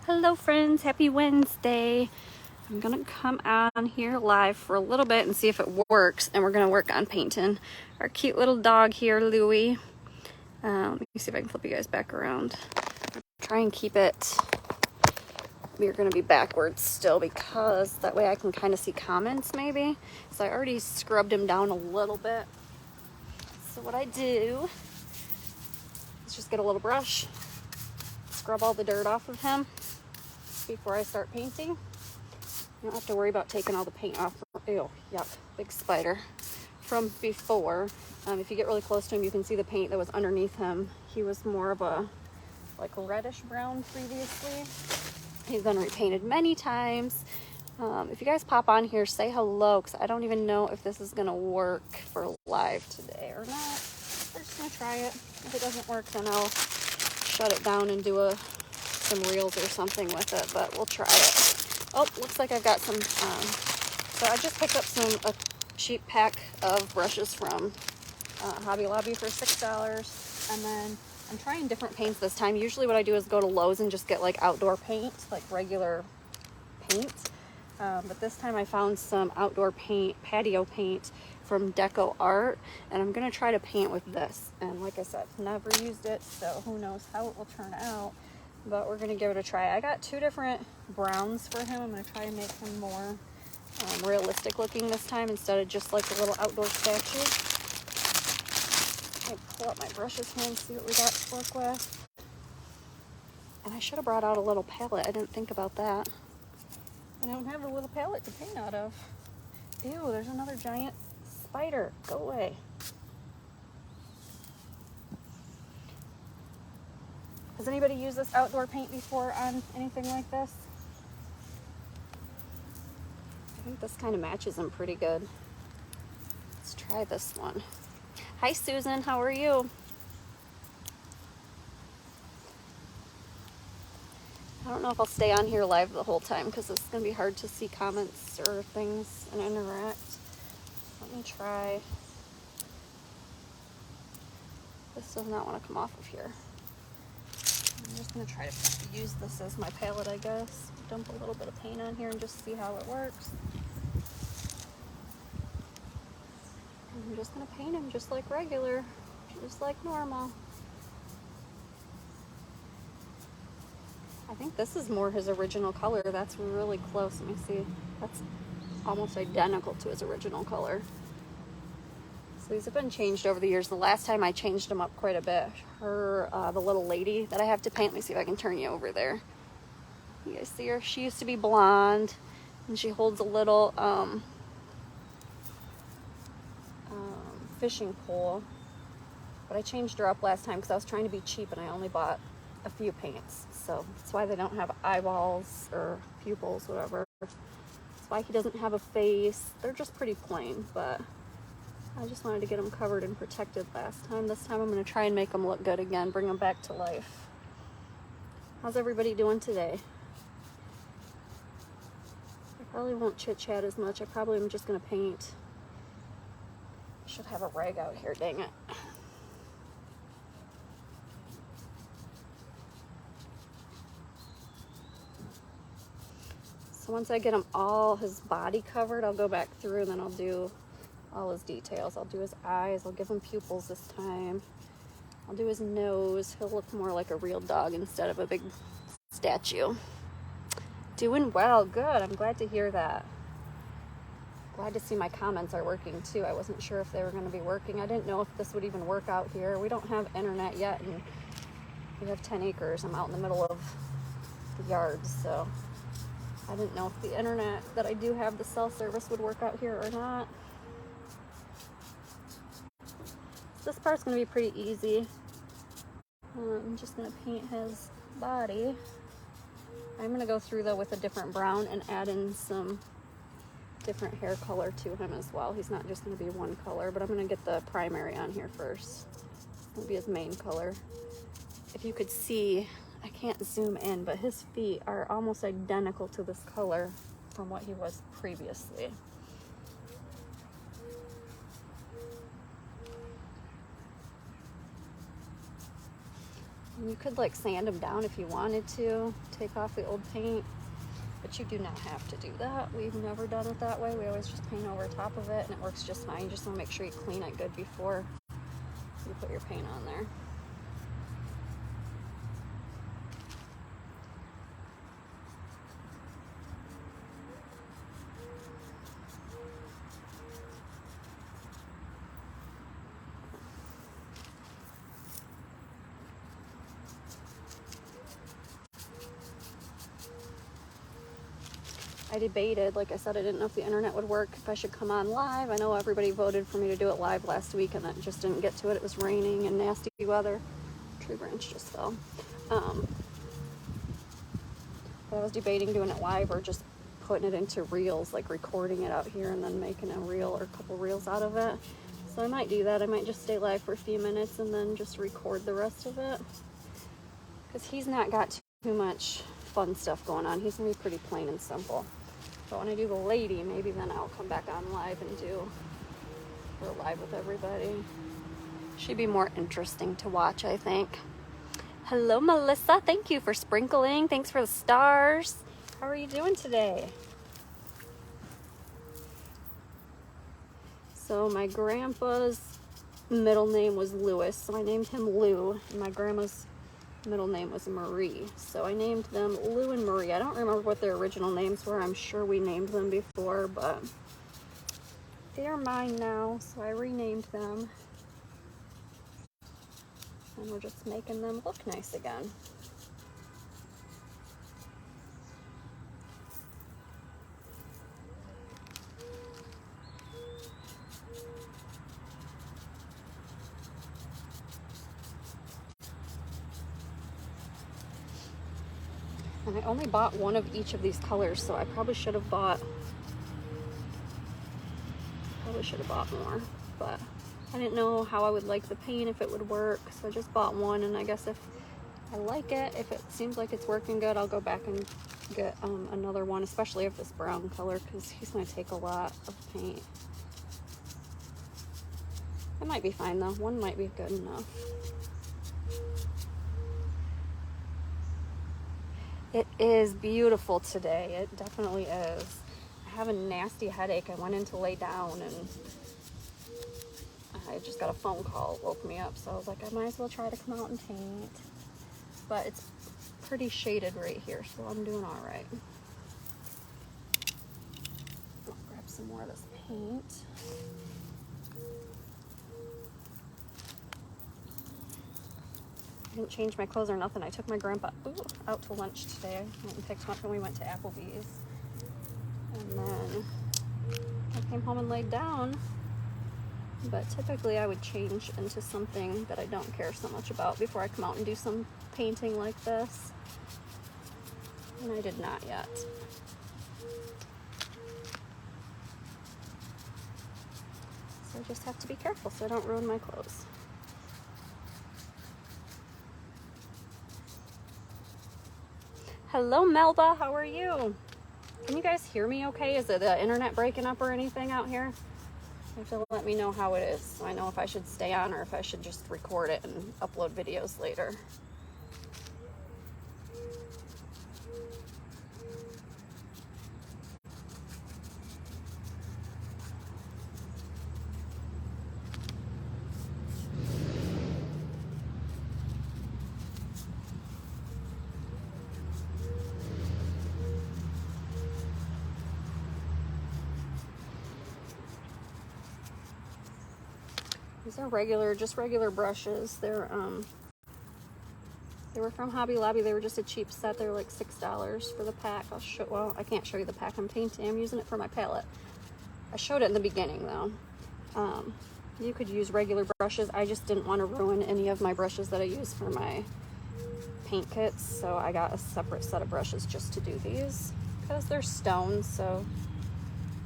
Hello friends, happy Wednesday. I'm gonna come on here live for a little bit and see if it works, and we're gonna work on painting our cute little dog here, Louie. Let me see if I can flip you guys back around. Try and keep it, we're gonna be backwards still because that way I can kind of see comments maybe. So I already scrubbed him down a little bit. So what I do is just get a little brush, scrub all the dirt off of him before I start painting. You don't have to worry about taking all the paint off. Ew, yuck, big spider from before. If you get really close to him, you can see the paint that was underneath him. He was more of a like reddish brown previously. He's been repainted many times. If you guys pop on here, say hello, because I don't even know if this is gonna work for live today or not. We're just gonna try it. If it doesn't work, then I'll shut it down and do some reels or something with it, but we'll try it. Oh, looks like I've got some, so I just picked up a cheap pack of brushes from Hobby Lobby for $6, and then I'm trying different paints this time. Usually what I do is go to Lowe's and just get like outdoor paint, like regular paint, but this time I found some outdoor paint, patio paint from Deco Art, and I'm gonna try to paint with this. And like I said, never used it, so who knows how it will turn out, but we're gonna give it a try. I got two different browns for him. I'm gonna try and make him more realistic looking this time instead of just like a little outdoor statue. I'll pull out my brushes here and see what we got to work with. And I should have brought out a little palette. I didn't think about that. I don't have a little palette to paint out of. Ew, there's another giant spider. Go away. Has anybody used this outdoor paint before on anything like this? I think this kind of matches them pretty good. Let's try this one. Hi Susan, how are you? I don't know if I'll stay on here live the whole time because it's going to be hard to see comments or things and interact. Let me try. This does not want to come off of here. I'm just going to try to use this as my palette, I guess. Dump a little bit of paint on here and just see how it works. I'm just going to paint him just like regular, just like normal. I think this is more his original color. That's really close. Let me see. That's almost identical to his original color. So these have been changed over the years. The last time I changed them up quite a bit. The little lady that I have to paint. Let me see if I can turn you over there. You guys see her? She used to be blonde, and she holds a little fishing pole. But I changed her up last time because I was trying to be cheap, and I only bought a few paints. So that's why they don't have eyeballs or pupils, whatever. That's why he doesn't have a face. They're just pretty plain, but I just wanted to get them covered and protected last time. This time I'm going to try and make them look good again, bring them back to life. How's everybody doing today? I probably won't chit chat as much. I probably am just going to paint. I should have a rag out here, dang it. So once I get him all his body covered, I'll go back through and then I'll do all his details. I'll do his eyes. I'll give him pupils this time. I'll do his nose. He'll look more like a real dog instead of a big statue. Doing well. Good. I'm glad to hear that. Glad to see my comments are working too. I wasn't sure if they were going to be working. I didn't know if this would even work out here. We don't have internet yet, and we have 10 acres. I'm out in the middle of the yard, so I didn't know if the internet that I do have, the cell service, would work out here or not. This part's going to be pretty easy. I'm just going to paint his body. I'm going to go through though with a different brown and add in some different hair color to him as well. He's not just going to be one color, but I'm going to get the primary on here first. It'll be his main color. If you could see, I can't zoom in, but his feet are almost identical to this color from what he was previously. You could like sand them down if you wanted to, take off the old paint, but you do not have to do that. We've never done it that way. We always just paint over top of it and it works just fine. You just want to make sure you clean it good before you put your paint on there. I debated, like I said, I didn't know if the internet would work, if I should come on live. I know everybody voted for me to do it live last week and that just didn't get to it. It was raining and nasty weather. Tree branch just fell. But I was debating doing it live or just putting it into reels, like recording it out here and then making a reel or a couple reels out of it. So I might do that. I might just stay live for a few minutes and then just record the rest of it. Because he's not got too much fun stuff going on. He's gonna be pretty plain and simple. But when I do the lady, maybe then I'll come back on live and do her live with everybody. Should be more interesting to watch, I think. Hello, Melissa. Thank you for sprinkling. Thanks for the stars. How are you doing today? So my grandpa's middle name was Lewis, so I named him Lou. And my grandma's middle name was Marie, so I named them Lou and Marie. I don't remember what their original names were. I'm sure we named them before, but they are mine now, so I renamed them. And we're just making them look nice again. And I only bought one of each of these colors, so I probably should have bought more, but I didn't know how I would like the paint, if it would work, so I just bought one. And I guess if I like it, if it seems like it's working good, I'll go back and get another one, especially of this brown color, because he's going to take a lot of paint. It might be fine though. One might be good enough. It is beautiful today. It definitely is. I have a nasty headache. I went in to lay down and I just got a phone call. It woke me up. So I was like, I might as well try to come out and paint. But it's pretty shaded right here, so I'm doing all right. I'll grab some more of this paint. I didn't change my clothes or nothing. I took my grandpa out to lunch today. I went and picked him up and we went to Applebee's. And then I came home and laid down. But typically I would change into something that I don't care so much about before I come out and do some painting like this. And I did not yet. So I just have to be careful so I don't ruin my clothes. Hello, Melba. How are you? Can you guys hear me okay? Is it the internet breaking up or anything out here? You have to let me know how it is so I know if I should stay on or if I should just record it and upload videos later. These are regular brushes. They were from Hobby Lobby. They were just a cheap set. They were like $6 for the pack. Well, I can't show you the pack I'm painting. I'm using it for my palette. I showed it in the beginning though. You could use regular brushes. I just didn't want to ruin any of my brushes that I use for my paint kits, so I got a separate set of brushes just to do these because they're stones, so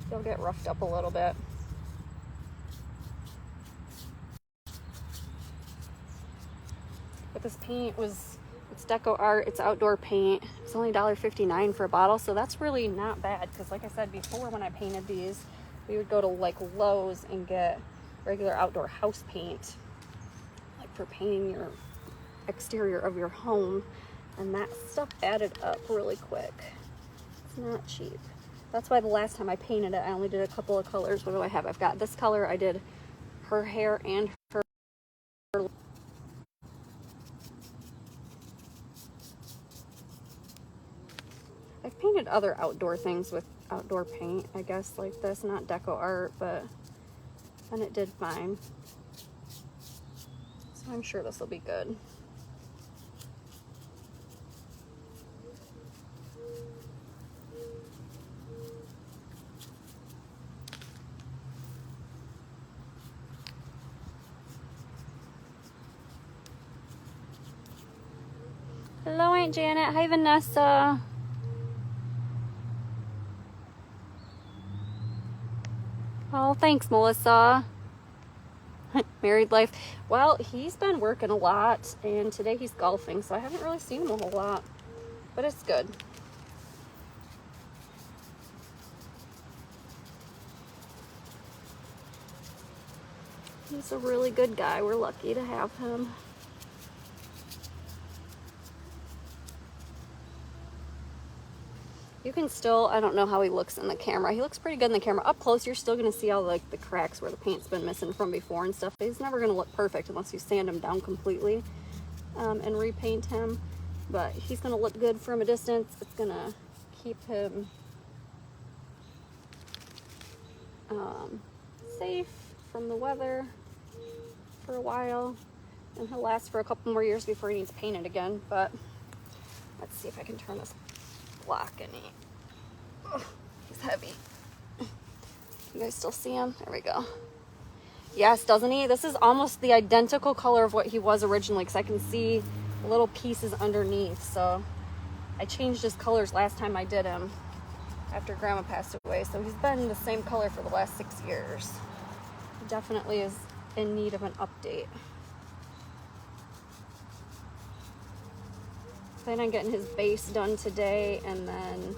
they'll get roughed up a little bit. But this paint it's Deco Art, it's outdoor paint. It's only $1.59 for a bottle, so that's really not bad because like I said before, when I painted these, we would go to like Lowe's and get regular outdoor house paint, like for painting your exterior of your home, and that stuff added up really quick. It's not cheap. That's why the last time I painted it, I only did a couple of colors. What do I have? I've got this color. I did her hair and her. I've painted other outdoor things with outdoor paint, I guess, like this, not deco art, but and it did fine. So I'm sure this will be good. Hello, Aunt Janet. Hi, Vanessa. Oh, thanks, Melissa. Married life. Well, he's been working a lot, and today he's golfing, so I haven't really seen him a whole lot, but it's good. He's a really good guy. We're lucky to have him. You can still, I don't know how he looks in the camera. He looks pretty good in the camera. Up close, you're still going to see all like the cracks where the paint's been missing from before and stuff. He's never going to look perfect unless you sand him down completely and repaint him. But he's going to look good from a distance. It's going to keep him safe from the weather for a while. And he'll last for a couple more years before he needs painted again. But let's see if I can turn this block any. Oh, he's heavy. You guys still see him? There we go. Yes, doesn't he? This is almost the identical color of what he was originally, because I can see little pieces underneath. So I changed his colors last time I did him after Grandma passed away. So he's been the same color for the last 6 years. He definitely is in need of an update. Plan on getting his base done today, and then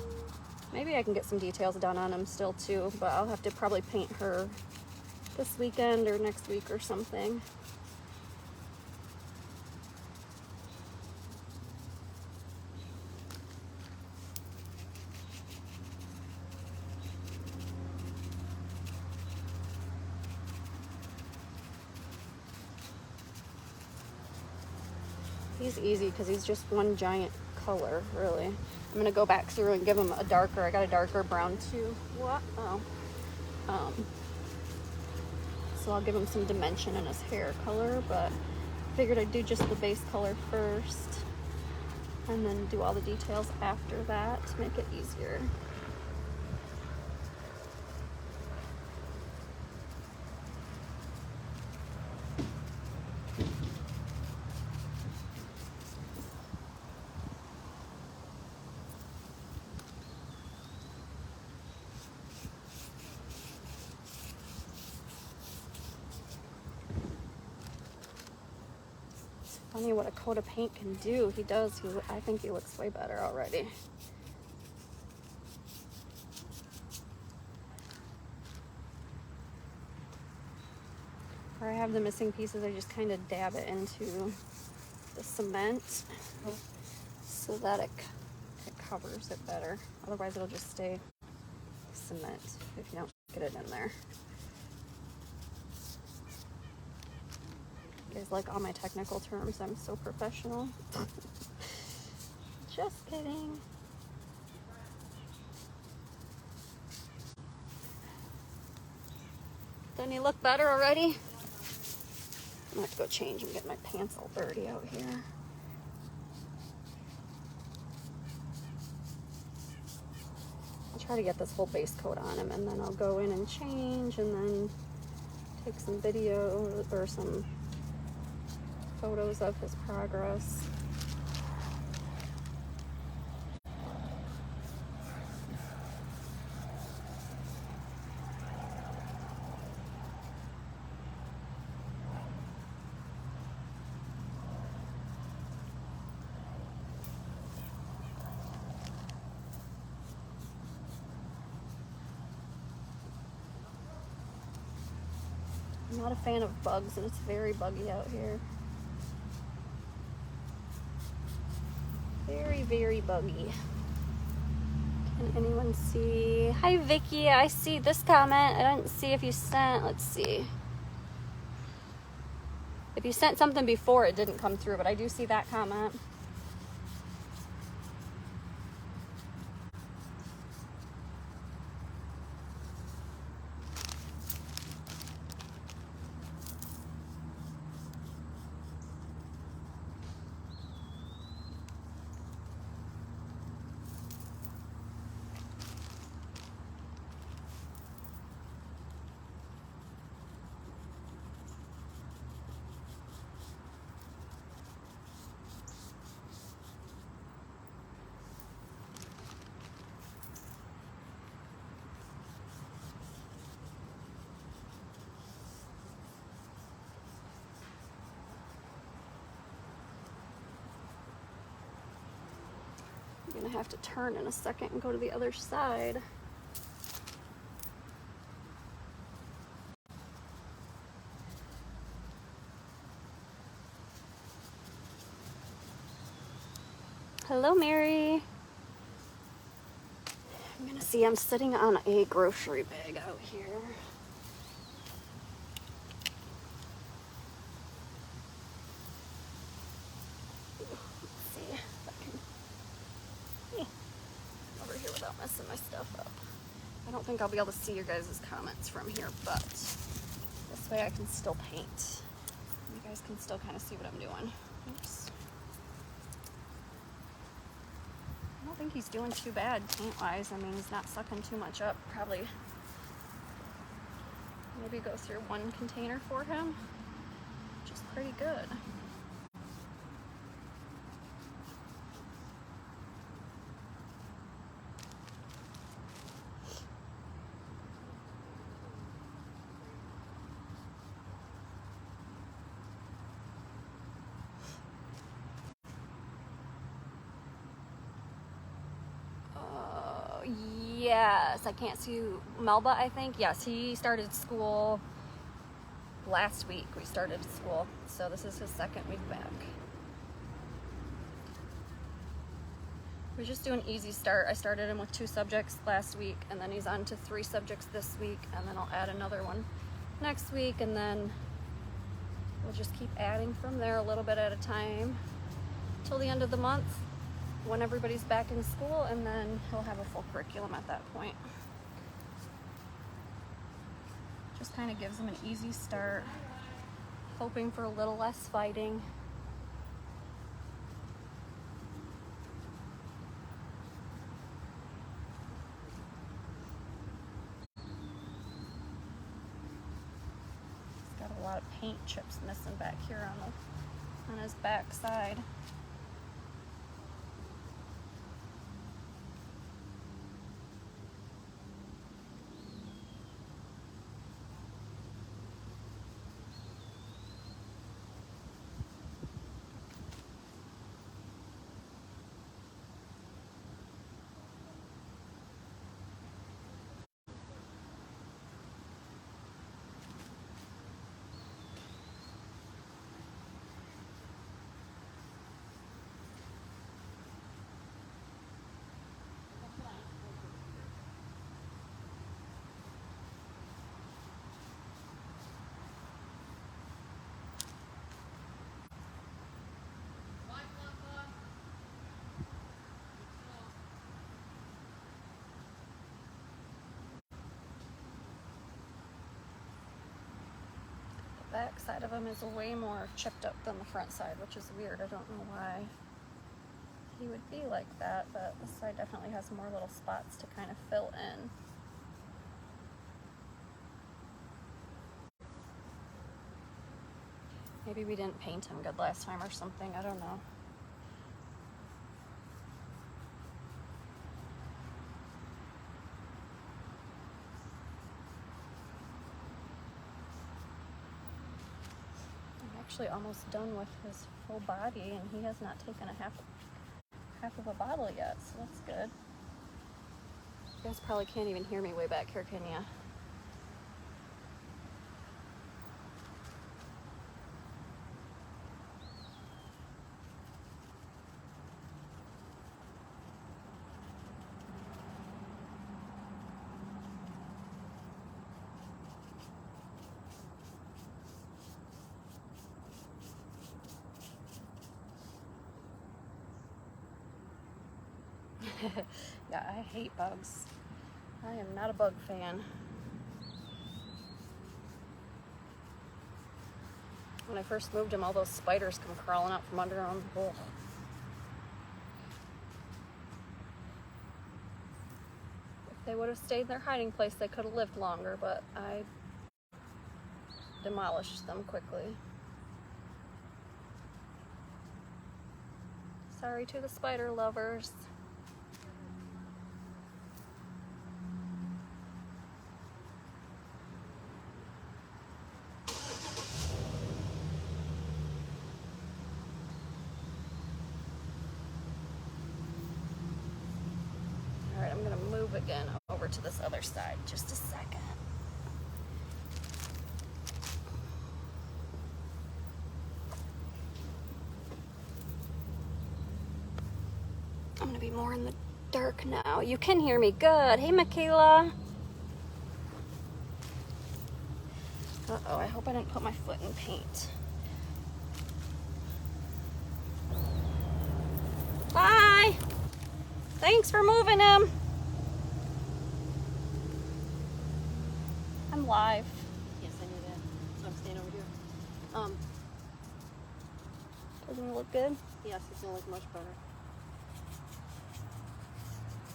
maybe I can get some details done on him still too, but I'll have to probably paint her this weekend or next week or something. He's easy because he's just one giant color, really. I'm gonna go back through and give him a darker. I got a darker brown too. What? Oh. So I'll give him some dimension in his hair color, but figured I'd do just the base color first and then do all the details after that to make it easier. Funny what a coat of paint can do. He does. I think he looks way better already. Where I have the missing pieces, I just kind of dab it into the cement so that it covers it better. Otherwise, it'll just stay cement if you don't get it in there. You guys like all my technical terms? I'm so professional. Just kidding. Doesn't he look better already? I'm gonna have to go change and get my pants all dirty out here. I'll try to get this whole base coat on him, and then I'll go in and change, and then take some video or some photos of his progress. I'm not a fan of bugs, and it's very buggy out here. very buggy. Can anyone see? Hi, Vicky. I see this comment. I didn't see if you sent. Let's see. If you sent something before, it didn't come through, but I do see that comment. I'm gonna have to turn in a second and go to the other side. Hello, Mary. I'm gonna see, I'm sitting on a grocery bag out here. Let's see if I can over here without messing my stuff up. I don't think I'll be able to see your guys' comments from here, but this way I can still paint. You guys can still kind of see what I'm doing. Oops. I don't think he's doing too bad paint-wise. I mean, he's not sucking too much up. Probably maybe go through one container for him, which is pretty good. Yes, I can't see Melba, I think. Yes, he started school last week. We started school, so this is his second week back. We're just doing easy start. I started him with 2 subjects last week, and then he's on to 3 subjects this week, and then I'll add another one next week, and then we'll just keep adding from there a little bit at a time till the end of the month, when everybody's back in school, and then he'll have a full curriculum at that point. Just kind of gives him an easy start, hoping for a little less fighting. He's got a lot of paint chips missing back here on his back side. Back side of him is way more chipped up than the front side, which is weird. I don't know why he would be like that, but this side definitely has more little spots to kind of fill in. Maybe we didn't paint him good last time or something, I don't know. Actually almost done with his full body, and he has not taken a half of a bottle yet, so that's good. You guys probably can't even hear me way back here, can ya? Yeah, I hate bugs. I am not a bug fan. When I first moved him, all those spiders come crawling out from under him. Ugh. If they would have stayed in their hiding place, they could have lived longer, but I demolished them quickly. Sorry to the spider lovers. All right, I'm gonna move again over to this other side. Just a second. I'm gonna be more in the dark now. You can hear me good. Hey, Michaela. Uh-oh, I hope I didn't put my foot in paint. Bye. Thanks for moving him. I'm live. Yes, I knew that. So I'm staying over here. Doesn't it look good? Yes, it's gonna look much better.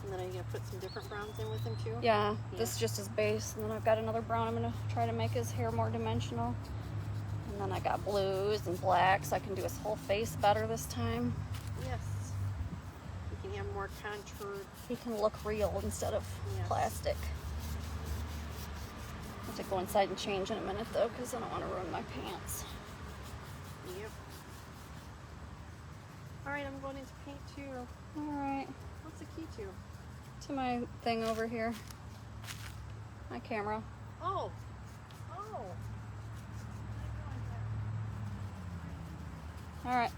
And then are you gonna put some different browns in with him too? Yeah, this is just his base, and then I've got another brown. I'm gonna try to make his hair more dimensional. And then I got blues and blacks. I can do his whole face better this time. Yes. You can have more contoured. He can look real instead of plastic. I have to go inside and change in a minute though, because I don't want to ruin my pants. Yep. Alright, I'm going into paint too. Alright. What's the key to? To my thing over here. My camera. Oh. Alright.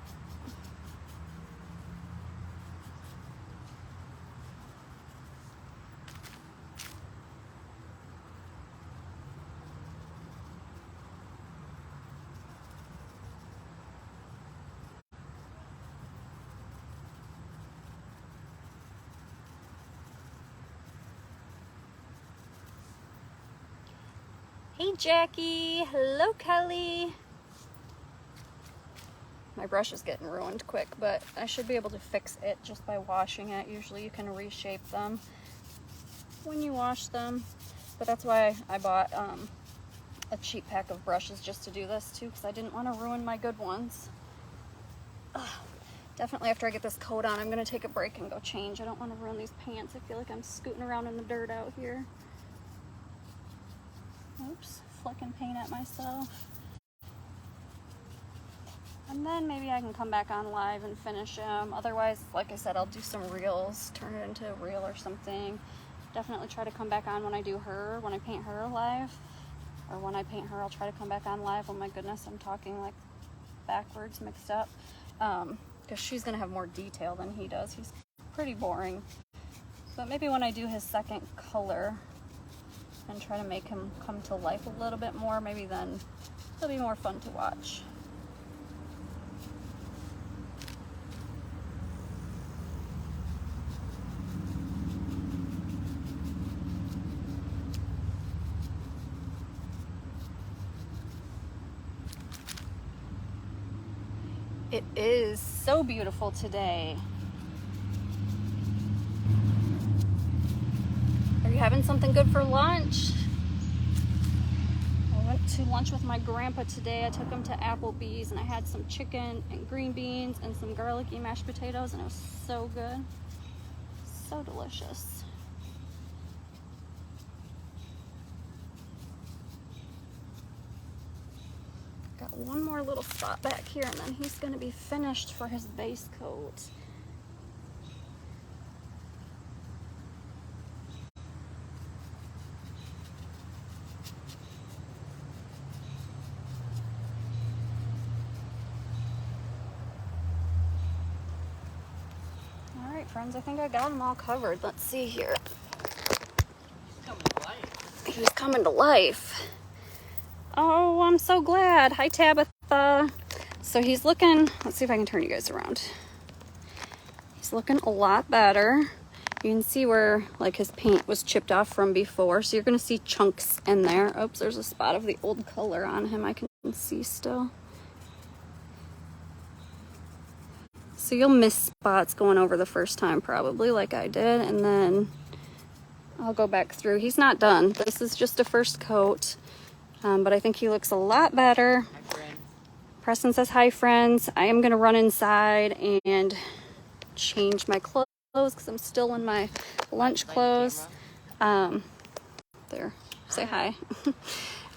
Hey Jackie, hello Kelly. My brush is getting ruined quick, but I should be able to fix it just by washing it. Usually you can reshape them when you wash them, but that's why I bought a cheap pack of brushes just to do this too, because I didn't want to ruin my good ones. Ugh. Definitely after I get this coat on, I'm gonna take a break and go change. I don't want to ruin these pants. I feel like I'm scooting around in the dirt out here. Oops, flicking paint at myself. And then maybe I can come back on live and finish them. Otherwise, like I said, I'll do some reels, turn it into a reel or something. Definitely try to come back on when I do her, when I paint her live. Or when I paint her, I'll try to come back on live. Oh my goodness, I'm talking like backwards, mixed up. Because she's gonna have more detail than he does. He's pretty boring. But maybe when I do his second color, and try to make him come to life a little bit more, maybe then it'll be more fun to watch. It is so beautiful today. Are you having something good for lunch? I went to lunch with my grandpa today. I took him to Applebee's and I had some chicken and green beans and some garlicky mashed potatoes, and it was so good. So delicious. Got one more little spot back here and then he's gonna be finished for his base coat. All right, friends, I think I got them all covered. Let's see here. He's coming to life. Oh, I'm so glad. Hi, Tabitha. So he's looking, let's see if I can turn you guys around. He's looking a lot better. You can see where like his paint was chipped off from before. So you're gonna see chunks in there. Oops, there's a spot of the old color on him I can see still. So you'll miss spots going over the first time probably like I did, and then I'll go back through. He's not done. This is just a first coat, but I think he looks a lot better. Hi, friend. Preston says hi, friends. I am gonna run inside and change my clothes because I'm still in my lunch clothes. There, say hi.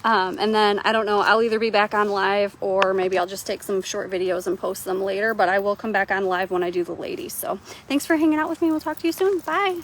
And then I don't know, I'll either be back on live or maybe I'll just take some short videos and post them later, but I will come back on live when I do the ladies. So thanks for hanging out with me. We'll talk to you soon. Bye.